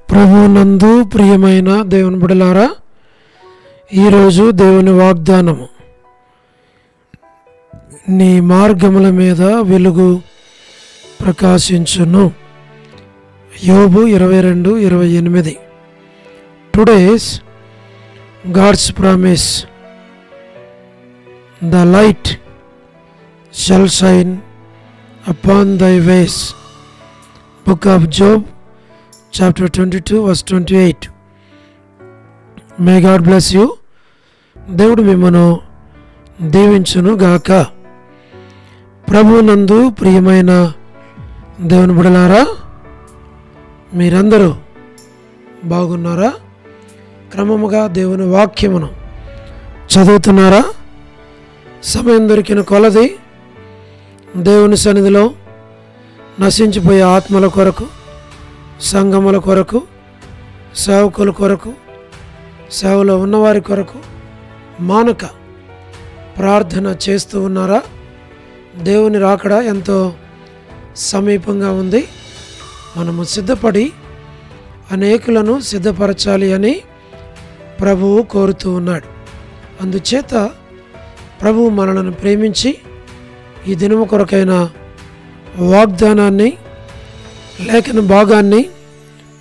ప్రభువునందు ప్రియమైన దేవుని బిడ్డలారా, ఈరోజు దేవుని వాగ్దానము, నీ మార్గముల మీద వెలుగు ప్రకాశించును. యోబు 22:28. Today's God's promise, the light shall shine upon thy ways. Book of Job chapter 22 verse 28. May God bless you. దేవుడు మిమ్మను దీవించును గాక. ప్రభువునందు ప్రియమైన దేవుని బిడ్డలారా, మీరందరూ బాగున్నారా? క్రమముగా దేవుని వాక్యమును చదువుతున్నారా? సమయం దొరికిన కొలది దేవుని సన్నిధిలో నశించిపోయే ఆత్మల కొరకు, సంఘముల కొరకు, సేవకుల కొరకు, సేవలో ఉన్నవారి కొరకు మానక ప్రార్థన చేస్తూ ఉన్నారా? దేవుని రాకడ ఎంతో సమీపంగా ఉంది. మనము సిద్ధపడి అనేకులను సిద్ధపరచాలి అని ప్రభువు కోరుతూ ఉన్నాడు. అందుచేత ప్రభువు మనలను ప్రేమించి ఈ దినము కొరకైన వాగ్దానాన్ని, లేఖన భాగాన్ని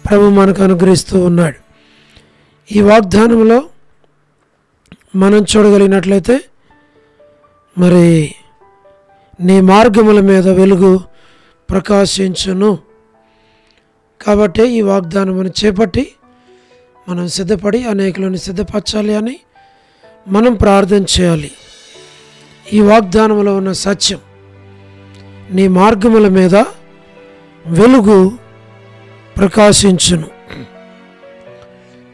ప్రభు మనకు అనుగ్రహిస్తూ ఉన్నాడు. ఈ వాగ్దానంలో మనం చూడగలిగినట్లయితే, మరి నీ మార్గముల మీద వెలుగు ప్రకాశించును. కాబట్టి ఈ వాగ్దానమును చేపట్టి మనం సిద్ధపడి అనేకులను సిద్ధపరచాలి అని మనం ప్రార్థన చేయాలి. ఈ వాగ్దానంలో ఉన్న సత్యం, నీ మార్గముల మీద వెలుగు ప్రకాశించును.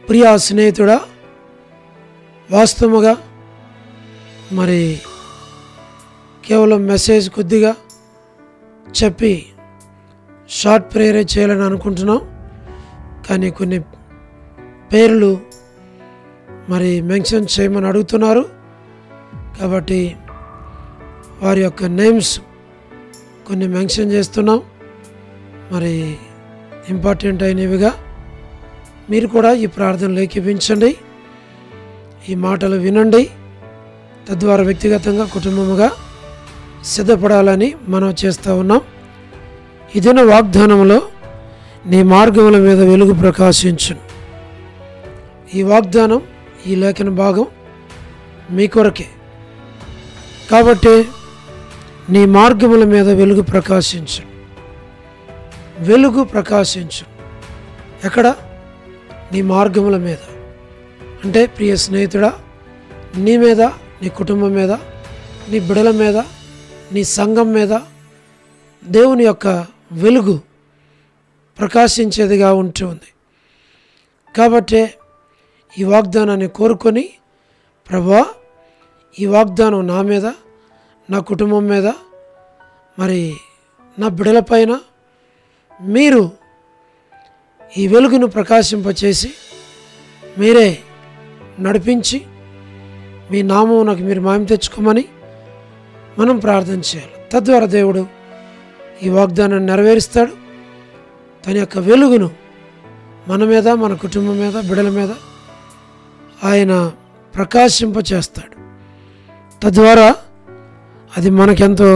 ప్రియా స్నేహితుడా, వాస్తవముగా మరి కేవలం మెసేజ్ కొద్దిగా చెప్పి షార్ట్ ప్రేయర్ చేయాలని అనుకుంటున్నాం. కానీ కొన్ని పేర్లు మరి మెన్షన్ చేయమని అడుగుతున్నారు. కాబట్టి వారి యొక్క నేమ్స్ కొన్ని మెన్షన్ చేస్తున్నాం. మరి ఇంపార్టెంట్ అయినవిగా మీరు కూడా ఈ ప్రార్థనలు ఏకీపించండి, ఈ మాటలు వినండి. తద్వారా వ్యక్తిగతంగా, కుటుంబముగా సిద్ధపడాలని మనం చేస్తూ ఉన్నాం. ఇదిన వాగ్దానంలో నీ మార్గముల మీద వెలుగు ప్రకాశించును. ఈ వాగ్దానం, ఈ లేఖన భాగం మీ కొరకే. కాబట్టి నీ మార్గముల మీద వెలుగు ప్రకాశించును. వెలుగు ప్రకాశించు. ఎక్కడ? నీ మార్గముల మీద. అంటే ప్రియ స్నేహితుడా, నీ మీద, నీ కుటుంబం మీద, నీ బిడల మీద, నీ సంఘం మీద దేవుని యొక్క వెలుగు ప్రకాశించేదిగా ఉంటుంది. కాబట్టి ఈ వాగ్దానాన్ని కోరుకొని, ప్రభువా, ఈ వాగ్దానం నా మీద, నా కుటుంబం మీద, మరి నా బిడల పైన మీరు ఈ వెలుగును ప్రకాశింపచేసి మీరే నడిపించి మీ నామమునకు మీరు మహిమ తెచ్చుకోమని మనం ప్రార్థన చేయాలి. తద్వారా దేవుడు ఈ వాగ్దానాన్ని నెరవేరుస్తాడు. తన యొక్క వెలుగును మన మీద, మన కుటుంబం మీద, బిడల మీద ఆయన ప్రకాశింపచేస్తాడు. తద్వారా అది మనకెంతో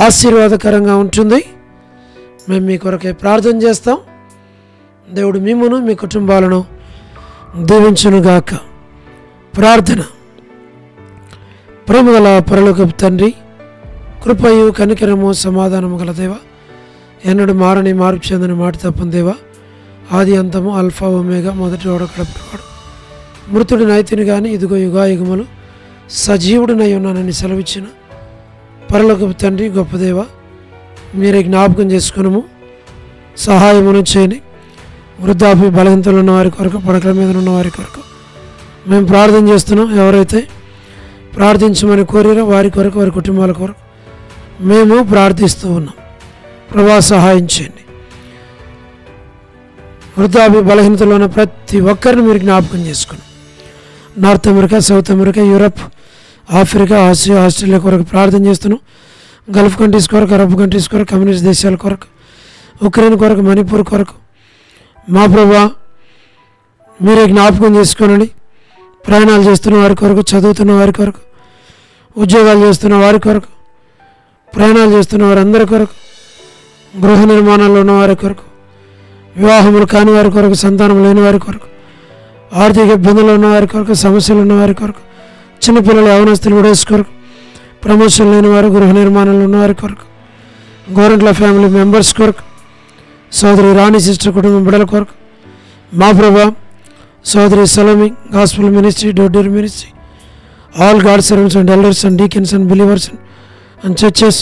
ఆశీర్వాదకరంగా ఉంటుంది. మేము మీ కొరకే ప్రార్థన చేస్తాం. దేవుడు మిమ్మును, మీ కుటుంబాలను దీవించునుగాక. ప్రార్థన. ప్రేమగల పరలోకపు తండ్రి, కృపయు కనికరము సమాధానము గల దేవ, ఎన్నడు మారని మార్పు చెందని మాట తప్పని దేవ, ఆది అంతము, అల్ఫా ఒమేగా, మొదటి వాడు కడపటివాడు, మృతుడి నైతిని కానీ ఇదిగో యుగాయుగములు సజీవుడినై ఉన్నానని సెలవిచ్చిన పరలోకపు తండ్రి, గొప్ప దేవ, మీరే జ్ఞాపకం చేసుకునము, సహాయమును చేయని. వృద్ధాప్య బలహీనతలు ఉన్న వారి కొరకు, పడకల మీద ఉన్న వారి కొరకు మేము ప్రార్థన చేస్తున్నాం. ఎవరైతే ప్రార్థించమని కోరారో వారి కొరకు, వారి కుటుంబాల కొరకు మేము ప్రార్థిస్తూ ఉన్నాం. ప్రభా, సహాయం చేయండి. వృద్ధాప్య బలహీనతలో ఉన్న ప్రతి ఒక్కరిని మీరు జ్ఞాపకం చేసుకుని, north America, south America, Europe, Africa, Asia, Australia కొరకు ప్రార్థన చేస్తున్నాం. గల్ఫ్ కంట్రీస్ కొరకు, అరబ్ కంట్రీస్ కొరకు, కమ్యూనిస్ట్ దేశాల కొరకు, ఉక్రెయిన్ కొరకు, మణిపూర్ కొరకు, మా ప్రభా మీరే జ్ఞాపకం చేసుకోనండి. ప్రయాణాలు చేస్తున్న వారి కొరకు, చదువుతున్న వారి కొరకు, ఉద్యోగాలు చేస్తున్న వారి కొరకు, ప్రయాణాలు చేస్తున్న వారందరి కొరకు, గృహ నిర్మాణాల్లో ఉన్న వారి కొరకు, వివాహములు కాని వారి కొరకు, సంతానం లేని వారి కొరకు, ఆర్థిక ఇబ్బందులు ఉన్న వారి కొరకు, సమస్యలు ఉన్న వారి కొరకు, చిన్నపిల్లలు యవనస్తులు విడోస్ కొరకు, ప్రమోషన్ లేని వారు, గృహ నిర్మాణాలు ఉన్న వారి కొరకు, గోరంట్ల ఫ్యామిలీ మెంబర్స్ కొరకు, సోదరి రాణి సిస్టర్ కుటుంబం బిడ్డల కొరకు, మా ప్రభా సోదరి Salomi gospel ministry, Dodur ministry, all God servants and elders and deacons and believers and churches,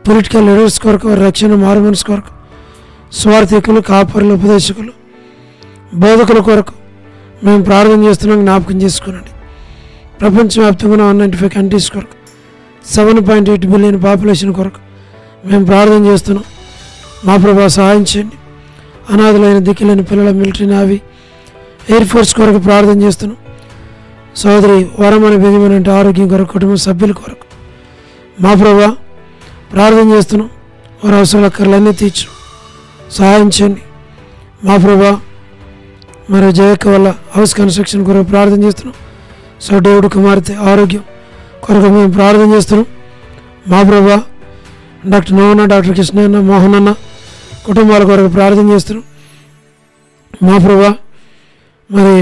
political leaders కొరకు, రక్షణ మారుమనస్ కొరకు, స్వార్థికులు, కాపరులు, ఉపదేశకులు, బోధకుల కొరకు మేము ప్రార్థన చేస్తున్నాం. జ్ఞాపకం చేసుకోనండి. ప్రపంచవ్యాప్తంగా 195 కంట్రీస్ కొరకు, 7.8 బిలియన్ పాపులేషన్ కొరకు మేము ప్రార్థన చేస్తున్నాం. మా ప్రభా సహాయం చేయండి. అనాథులైన దిక్కులేని పిల్లల మిలిటరీ, నావీ, ఎయిర్ ఫోర్స్ కొరకు ప్రార్థన చేస్తున్నాం. సోదరి వరమని బెంజమిన్ అంటే ఆరోగ్యం కొరకు, కుటుంబ సభ్యుల కొరకు మా ప్రభా ప్రార్థన చేస్తున్నాం. వారి అవసరాల అక్కర్లన్నీ తీర్చు, సహాయం చేయండి. మా ప్రభా మరి జయక్క వల్ల హౌస్ కన్స్ట్రక్షన్ కొరకు ప్రార్థన చేస్తున్నాం. సో దేవుడు కుమార్తె ఆరోగ్యం కొరకు మేము ప్రార్థన చేస్తున్నాం. మా ప్రభా డాక్టర్ నోవన్న, డాక్టర్ కృష్ణన్న, మోహన్ అన్న కుటుంబాల కొరకు ప్రార్థన చేస్తున్నాం. మా ప్రభా మరి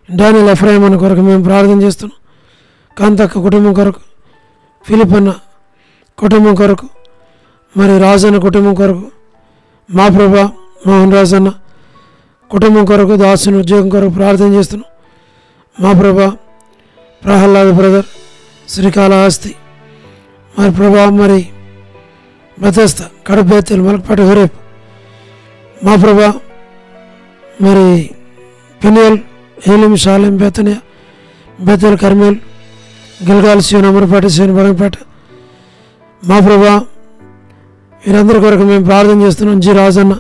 డానియల్ ఎఫ్రాయిం అన్న కొరకు మేము ప్రార్థన చేస్తున్నాం. కాంతక్క కుటుంబం కొరకు, ఫిలిప్ అన్న కుటుంబం కొరకు, మరి రాజన్న కుటుంబం కొరకు, మా ప్రభా మోహన్ రాజు అన్న కుటుంబం కొరకు, దాసుని ఉద్యోగం కొరకు ప్రార్థన చేస్తున్నాం. మా ప్రభా ప్రహ్లాద్ బ్రదర్, శ్రీకాళహస్తి, మరి ప్రభా మరి బతస్త, కడప, బేతేల్, మలకపేట, హురేప్, మా ప్రభా మరి పెనియల్, ఏలిం, షాలెం, బేతనియా, Bethel, Carmel, Gilgal, Zion, Amarapeta, Zion, Badampeta, మా ప్రభా వీరందరి కొరకు మేము ప్రార్థన చేస్తున్నాం. జి రాజన్న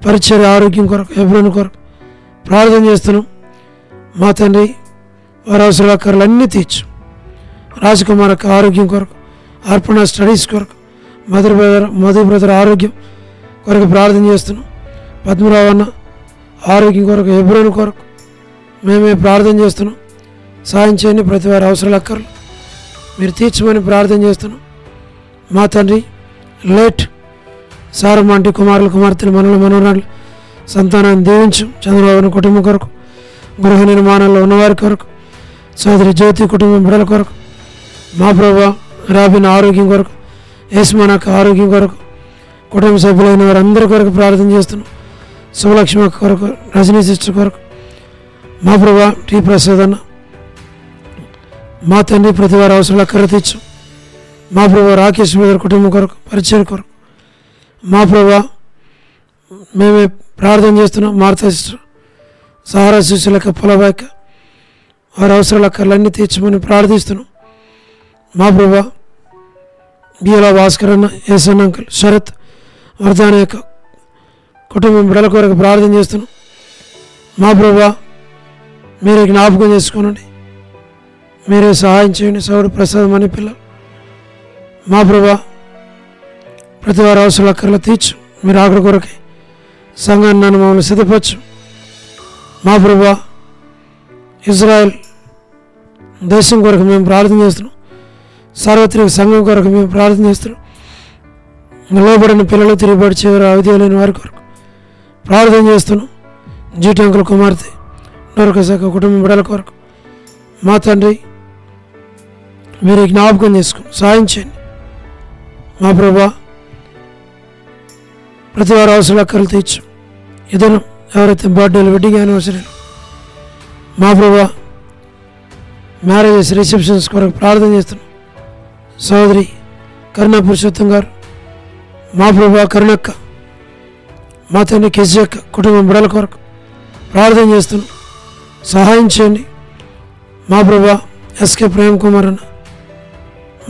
పరిచర్య ఆరోగ్యం కొరకు, హెబ్రోన్ కొరకు ప్రార్థన చేస్తున్నాం. మా తండ్రి వారి అవసరాల అక్కర్లన్నీ తీర్చు. రాజకుమార్ ఆరోగ్యం కొరకు, అర్పణ స్టడీస్ కొరకు, మధు బ్రదర్ ఆరోగ్యం కొరకు ప్రార్థన చేస్తున్నాం. పద్మరావు అన్న ఆరోగ్యం కొరకు, హెబ్రోన్ కొరకు మేమే ప్రార్థన చేస్తున్నాం. సాయం చేయండి. ప్రతి వారి అవసరాల అక్కర్లు మీరు తీర్చమని ప్రార్థన చేస్తున్నాం. మా తండ్రి లేట్ సారమ్మంటి కుమారులు, కుమార్తెలు, మనవరాళ్ళు సంతానాన్ని దీవించు. చంద్రబాబుని కుటుంబం కొరకు, గృహ నిర్మాణంలో ఉన్నవారి కొరకు, సోదరి జ్యోతి కుటుంబం బిడ్డల కొరకు, మా ప్రభా రాబిన్ ఆరోగ్యం కొరకు, యస్మానక్క ఆరోగ్యం కొరకు, కుటుంబ సభ్యులైన వారందరి కొరకు ప్రార్థన చేస్తున్నాం. శివలక్ష్మి కొరకు, రజనీ సిస్టర్ కొరకు, మా ప్రభా టీ ప్రసాద్ అన్న, మా తండ్రి ప్రతి వారి అవసరాలు అక్కర తీర్చు. మా ప్రభా రాకేష్ బ్రదర్ కుటుంబం కొరకు, పరిచయం కొరకు, మా ప్రభా మేమే ప్రార్థన చేస్తున్నాం. మార్తా సిస్టర్, సహారా శిష్యులక, పొలబాయక వారి అవసరాల అక్కర్లన్నీ తీర్చమని ప్రార్థిస్తున్నాం. మా ప్రభా బియలా భాస్కర్ అన్న, ఏసన్ అంకుల్, శరత్, వర్ధాన యొక్క కుటుంబం బిడ్డల కొరకు ప్రార్థన చేస్తున్నాం. మా ప్రభా మీరే జ్ఞాపకం చేసుకోనండి. మీరే సహాయం చేయండి. సౌడు ప్రసాదం అని పిల్లలు, మా ప్రభా ప్రతి వారి అవసరాల అక్కర్లు తీర్చు. మీరు ఆఖరి కొరకే సంఘాన్ని నన్ను మమ్మల్ని సిద్ధపరచు. మా ప్రభా ఇజ్రాయెల్ దేశం కొరకు మేము ప్రార్థన చేస్తున్నాం. సార్వత్రిక సంఘం కొరకు మేము ప్రార్థన చేస్తున్నాం. లోబడిన పిల్లలు, తిరుగుబాటు చివరి అవిధేయులైన వారి కొరకు ప్రార్థన చేస్తున్నాం. జీటంకుల కుమార్తె, నరకశాఖ కుటుంబం బిడ్డల కొరకు మా తండ్రి మీరు జ్ఞాపకం చేసుకుని సాయం చేయండి. మా ప్రభా ప్రతి వారి అవసరాలు అక్కర్లు తీర్చు. ఇదను ఎవరైతే బర్త్డేలు, వెడ్డింగ్ యానివర్సరీలు, మా ప్రభా మ్యారేజెస్, రిసెప్షన్స్ కొరకు ప్రార్థన చేస్తున్నాం. సోదరి కరుణ పురుషోత్తం గారు, మా ప్రభా కరుణక్క, మా తండ్రి కెసియక్క కుటుంబం బిడ్డల కొరకు ప్రార్థన చేస్తున్నాం. సహాయం చేయండి. మా ప్రభా ఎస్కే ప్రేమ్ కుమార్ అన్న,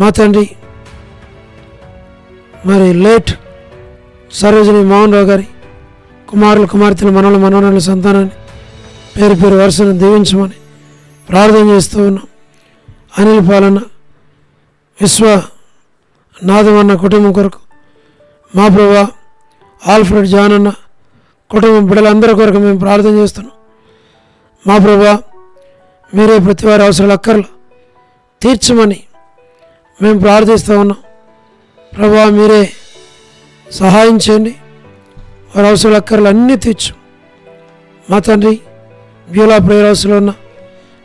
మా తండ్రి మరి లేట్ సరోజిని మోహన్ రావు గారి కుమారులు, కుమార్తెలు, మనవరాళ్ళ సంతానాన్ని పేరు పేరు వరుసను దీవించమని ప్రార్థన చేస్తూ ఉన్నాం. అనిల్ పాలన్న, విశ్వనాథం అన్న కుటుంబం కొరకు మా ప్రభా ఆల్ఫ్రెడ్ జాన్ అన్న కుటుంబం బిడ్డలందరి కొరకు మేము ప్రార్థన చేస్తున్నాం. మా ప్రభువా, మీరే ప్రతి వారి అవసరాలు అక్కర్లు తీర్చమని మేము ప్రార్థిస్తూ ఉన్నాం. ప్రభువా, మీరే సహాయం చేయండి, వారి అవసరాలు అక్కర్లు అన్నీ తీర్చు. మా తండ్రి, బ్యూలా ప్రేయర్ హౌస్లో ఉన్న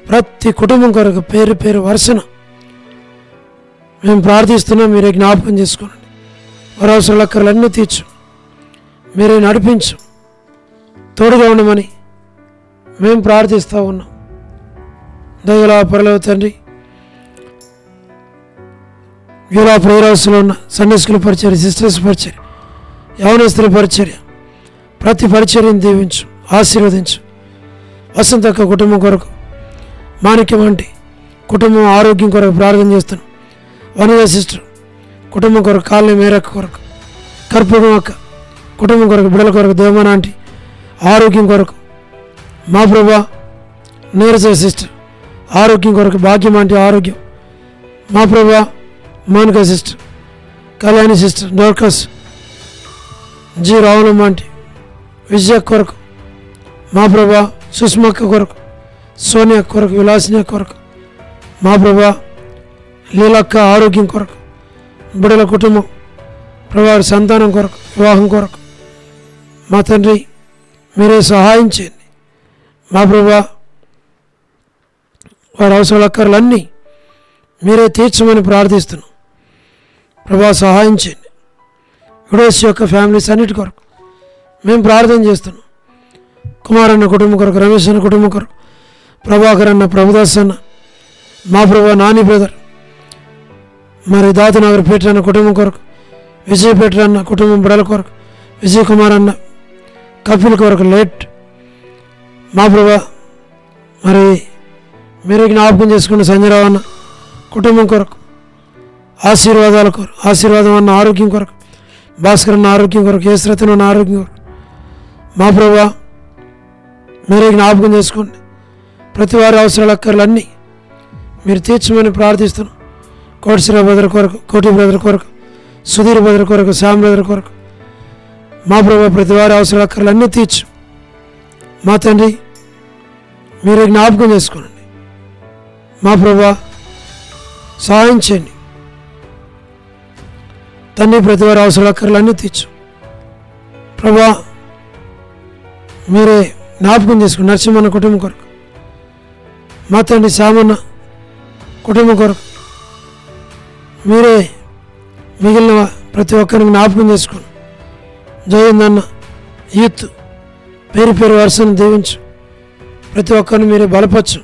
ప్రతి కుటుంబం కొరకు పేరు పేరు వరుసన మేము ప్రార్థిస్తున్నాం. మీరే జ్ఞాపకం చేసుకోండి, వారి అవసరాలు అక్కర్లు అన్నీ తీర్చు, మీరే నడిపించు, తోడుగా ఉండమని మేము ప్రార్థిస్తూ ఉన్నాం. దయగల పరలోక తండ్రి, బ్యూలా ప్రేయర్ హౌస్లో ఉన్న సండే స్కూల్ పరిచర్య, సిస్టర్స్ పరిచర్య, యవనస్తుల పరిచర్య, ప్రతి పరిచర్యను దీవించు, ఆశీర్వదించు. వసంతక్క కుటుంబం కొరకు, మాణిక్యం వంటి కుటుంబం ఆరోగ్యం కొరకు ప్రార్థన చేస్తున్నాం. వనిత సిస్టర్ కుటుంబం కొరకు, కాలనీ మేరక్క కొరకు, కర్పూరం అక్క కుటుంబం కొరకు, బిడ్డల కొరకు, దేవమాన ఆంటీ ఆరోగ్యం కొరకు, మా ప్రభా నీరజ సిస్టర్ ఆరోగ్యం కొరకు, భాగ్యం ఆంటీ ఆరోగ్యం, మా ప్రభా Monica sister, Kalyani sister, Dorcas G Ravulamma aunty Vijaya కొరకు, మా ప్రభా సుష్మక్క కొరకు, సోనియా కొరకు, విలాసిని కొరకు, మా ప్రభా లీలక్క ఆరోగ్యం కొరకు, బిడ్డల కుటుంబం ప్రభా సంతానం కొరకు, వివాహం కొరకు, మా తండ్రి మీరే సహాయం చేయండి. మా ప్రభా వారి అవసరాల అక్కర్లన్నీ మీరే తీర్చమని ప్రార్థిస్తున్నాం. ప్రభా సహాయం చేయండి. విడోస్ యొక్క ఫ్యామిలీస్ అన్నిటి కొరకు మేము ప్రార్థన చేస్తున్నాం. కుమారన్న కుటుంబం కొరకు, రమేష్ అన్న కుటుంబం కొరకు, ప్రభాకర్ అన్న, ప్రభుదాస్ అన్న, మా ప్రభా నాని బ్రదర్, మరి దాతనగర్ పీటర్ అన్న కుటుంబం కొరకు, విజయ్ పీటర్ అన్న కుటుంబం బిడ్డల కొరకు, విజయ్ కుమార్ అన్న కపిల్ కొరకు లేట్, మా ప్రభా మరి మీరే జ్ఞాపకం చేసుకున్న సంజయరావు అన్న కుటుంబం కొరకు, ఆశీర్వాదాల కొరకు, ఆశీర్వాదం అన్న ఆరోగ్యం కొరకు, భాస్కర్ అన్న ఆరోగ్యం కొరకు, యేసురత్న అన్న ఆరోగ్యం కొరకు, మా ప్రభా మీరే జ్ఞాపకం చేసుకోండి. ప్రతి వారి అవసరాల అక్కర్లన్నీ మీరు తీర్చమని ప్రార్థిస్తున్నాం. కోటిశ్రీ బ్రదర్ కొరకు, కోటి బ్రదర్ కొరకు, సుధీర్ బ్రదర్ కొరకు, శ్యామ్ బ్రదర్ కొరకు, మా ప్రభా ప్రతి వారి అవసరాల అక్కర్లన్నీ తీర్చు. మా తండ్రి మీరే జ్ఞాపకం చేసుకోండి. మా ప్రభా సహాయం చేయండి. తండ్రి ప్రతి వారి అవసరాల అక్కర్లన్నీ తీర్చు. ప్రభా మీరే జ్ఞాపకం చేసుకోండి. నరసింహన్న కుటుంబం కొరకు, మా తండ్రి శ్యామన్న కుటుంబం కొరకు మీరే మిగిలిన ప్రతి ఒక్కరిని జ్ఞాపకం చేసుకోండి. జయందన్న యూత్ పేరు పేరు వరుసను దీవించు. ప్రతి ఒక్కరిని మీరే బలపరచు.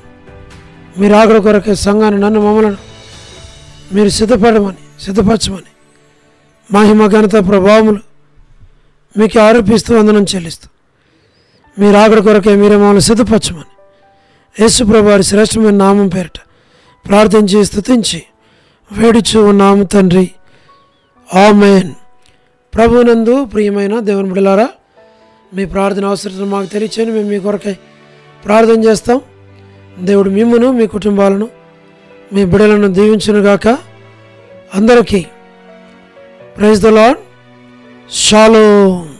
మీరు ఆకలి కొరకే సంఘాన్ని, నన్ను, మమ్మలను మీరు సిద్ధపరచమని మహిమ ఘనత ప్రభావములు మీకు ఆరోపిస్తూ వందనం చెల్లిస్తూ మీరు ఆకలి కొరకే మీరే మమ్మల్ని సిద్ధపరచమని యేసు ప్రభు వారి శ్రేష్టమైన నామం పేరిట ప్రార్థించి స్తుతించి వేడుచు ఉన్నాము తండ్రి, ఆమేన్. ప్రభునందు ప్రియమైన దేవుని బిడ్డలారా, మీ ప్రార్థన అవసరం మాకు తెలియచేయండి. మేము మీ కొరకై ప్రార్థన చేస్తాం. దేవుడు మిమ్మును, మీ కుటుంబాలను, మీ బిడ్డలను దీవించునుగాక. అందరికీ ప్రైజ్ ద లార్డ్. షాలోమ్.